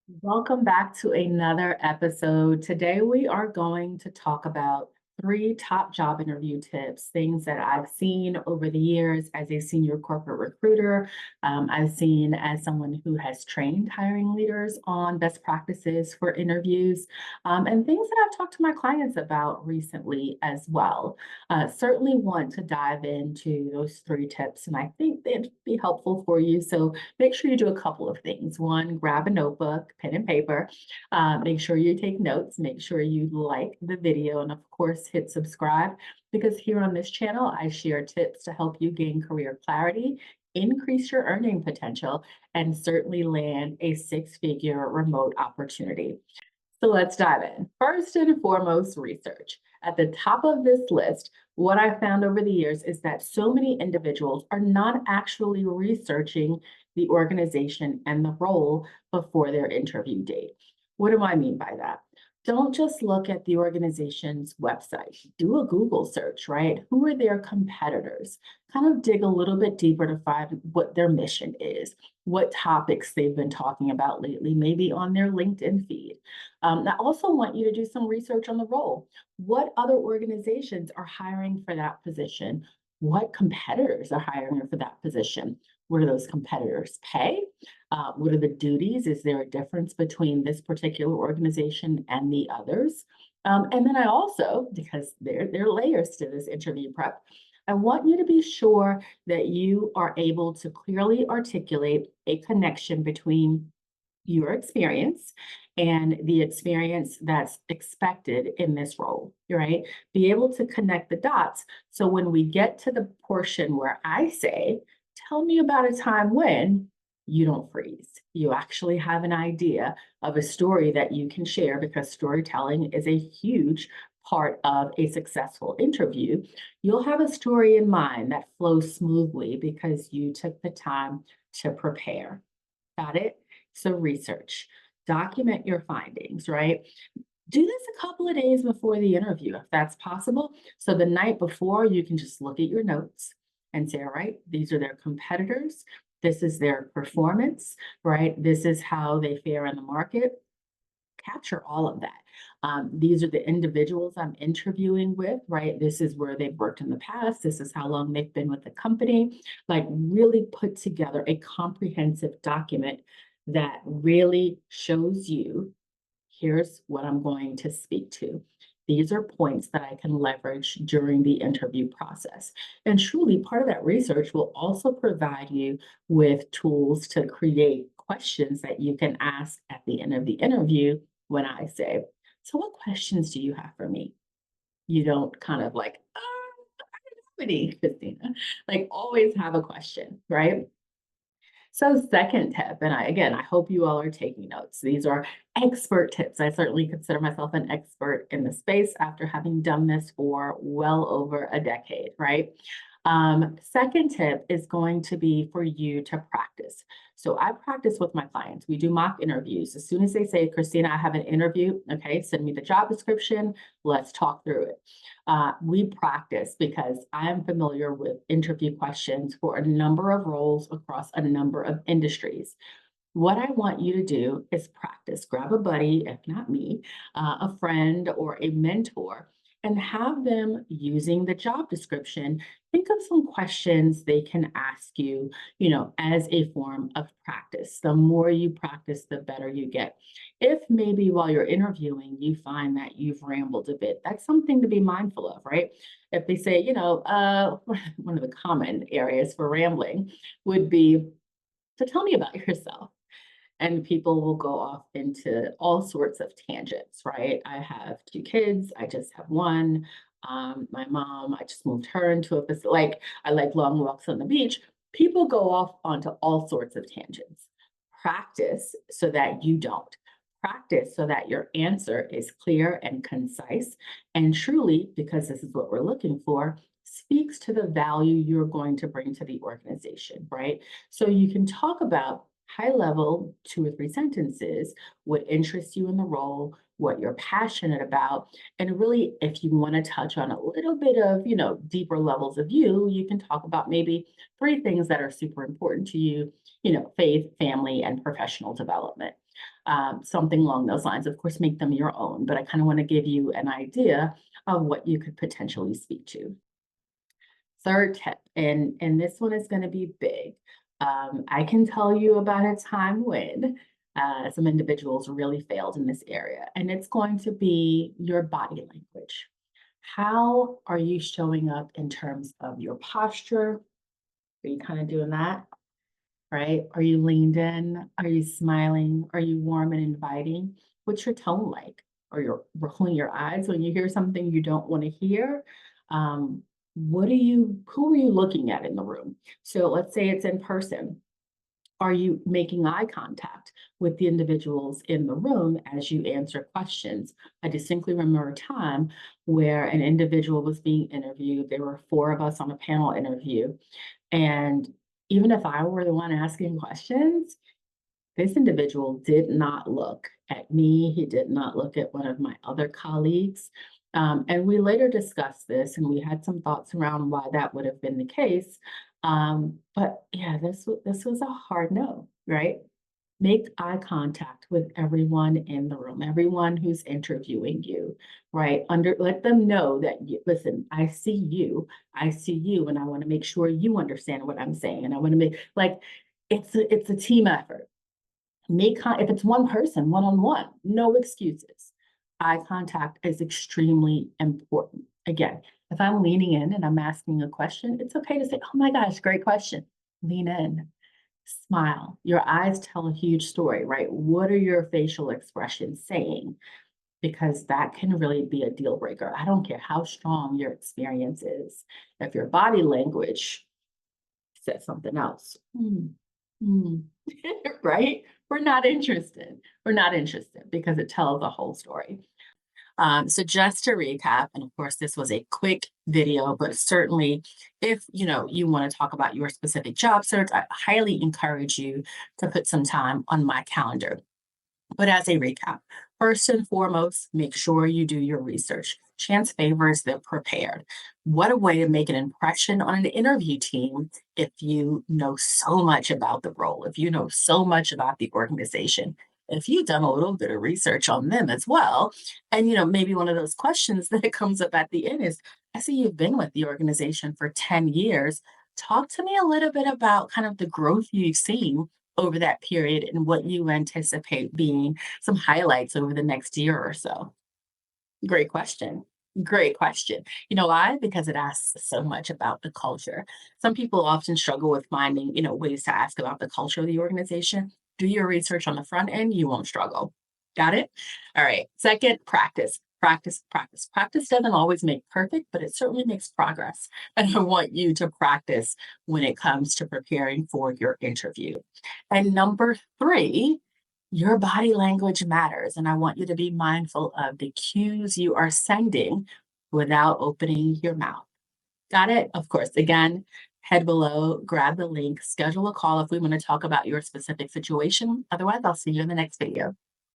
Welcome back to another episode. Today, we are going to talk about three top job interview tips, things that I've seen over the years as a senior corporate recruiter. I've seen as someone who has trained hiring leaders on best practices for interviews, and things that I've talked to my clients about recently as well. Certainly want to dive into those three tips, and I think they'd be helpful for you. So, make sure you do a couple of things. One, grab a notebook, pen and paper. Make sure you take notes. Make sure you like the video. And of course, hit subscribe because here on this channel, I share tips to help you gain career clarity, increase your earning potential, and certainly land a six-figure remote opportunity. So let's dive in. First and foremost, research. At the top of this list, what I found over the years is that so many individuals are not actually researching the organization and the role before their interview date. What do I mean by that? Don't just look at the organization's website. Do a Google search, right? Who are their competitors? Kind of dig a little bit deeper to find what their mission is, what topics they've been talking about lately, maybe on their LinkedIn feed. I also want you to do some research on the role. What other organizations are hiring for that position? What competitors are hiring for that position? What do those competitors pay? What are the duties? Is there a difference between this particular organization and the others? And then I also, because there are layers to this interview prep, I want you to be sure that you are able to clearly articulate a connection between your experience and the experience that's expected in this role, right? Be able to connect the dots. So when we get to the portion where I say, tell me about a time when you don't freeze. You actually have an idea of a story that you can share because storytelling is a huge part of a successful interview. You'll have a story in mind that flows smoothly because you took the time to prepare. Got it? So research, document your findings, right? Do this a couple of days before the interview, if that's possible. So the night before, you can just look at your notes and say, all right, these are their competitors. This is their performance, right? This is how they fare in the market. Capture all of that. These are the individuals I'm interviewing with, right? This is where they've worked in the past. This is how long they've been with the company. Like, really put together a comprehensive document that really shows you here's what I'm going to speak to. These are points that I can leverage during the interview process. And truly, part of that research will also provide you with tools to create questions that you can ask at the end of the interview when I say, so what questions do you have for me? You don't kind of like, I don't have any, Christina. Like, always have a question, right? So, second tip, and I hope you all are taking notes. These are expert tips. I certainly consider myself an expert in the space after having done this for well over a decade, right? Second tip is going to be for you to practice. So I practice with my clients. We do mock interviews. As soon as they say, Christina, I have an interview, okay, send me the job description. Let's talk through it. We practice because I am familiar with interview questions for a number of roles across a number of industries. What I want you to do is practice. Grab a buddy, if not me, a friend or a mentor, and have them using the job description. Think of some questions they can ask you, as a form of practice. The more you practice, the better you get. If maybe while you're interviewing, you find that you've rambled a bit, that's something to be mindful of, right? If they say, one of the common areas for rambling would be, so tell me about yourself. And people will go off into all sorts of tangents, right? I have two kids, I just have one. My mom, I just moved her into a facility. Like, I like long walks on the beach. People go off onto all sorts of tangents. Practice so that you don't. Practice so that your answer is clear and concise. And truly, because this is what we're looking for, speaks to the value you're going to bring to the organization, right? So you can talk about high level, two or three sentences, what interests you in the role, what you're passionate about. And really, if you want to touch on a little bit of, deeper levels of you can talk about maybe three things that are super important to you, faith, family, and professional development. something along those lines. Of course, make them your own, but I kind of want to give you an idea of what you could potentially speak to. Third tip, and this one is going to be big. I can tell you about a time when some individuals really failed in this area, and it's going to be your body language. How are you showing up in terms of your posture? Are you kind of doing that? Right? Are you leaned in? Are you smiling? Are you warm and inviting? What's your tone like? Or you're rolling your eyes when you hear something you don't want to hear? Um, who are you looking at in the room? So let's say it's in person. Are you making eye contact with the individuals in the room as you answer questions? I distinctly remember a time where an individual was being interviewed. There were four of us on a panel interview, and even if I were the one asking questions, this individual did not look at me. He did not look at one of my other colleagues. And we later discussed this and we had some thoughts around why that would have been the case. But yeah, this was a hard no, right? Make eye contact with everyone in the room, everyone who's interviewing you, right? Let them know that listen, I see you, and I want to make sure you understand what I'm saying. And I want to make like it's a team effort. If it's one person, one on one, no excuses. Eye contact is extremely important. Again, if I'm leaning in and I'm asking a question, it's okay to say, "Oh my gosh, great question." Lean in. Smile. Your eyes tell a huge story, right? What are your facial expressions saying? Because that can really be a deal breaker. I don't care how strong your experience is. If your body language says something else, right? We're not interested. We're not interested because it tells the whole story. So just to recap, and of course, this was a quick video, but certainly if you want to talk about your specific job search, I highly encourage you to put some time on my calendar. But as a recap, first and foremost, make sure you do your research. Chance favors the prepared. What a way to make an impression on an interview team if you know so much about the role, if you know so much about the organization. If you've done a little bit of research on them as well, and maybe one of those questions that comes up at the end is, I see you've been with the organization for 10 years. Talk to me a little bit about kind of the growth you've seen over that period and what you anticipate being some highlights over the next year or so? Great question. Great question. You know why? Because it asks so much about the culture. Some people often struggle with finding, ways to ask about the culture of the organization. Do your research on the front end, you won't struggle. Got it? All right. Second, practice. Practice, practice. Practice doesn't always make perfect, but it certainly makes progress. And I want you to practice when it comes to preparing for your interview. And number three, your body language matters, and I want you to be mindful of the cues you are sending without opening your mouth. Got it? Of course. Again, head below, grab the link, schedule a call if we want to talk about your specific situation. Otherwise, I'll see you in the next video.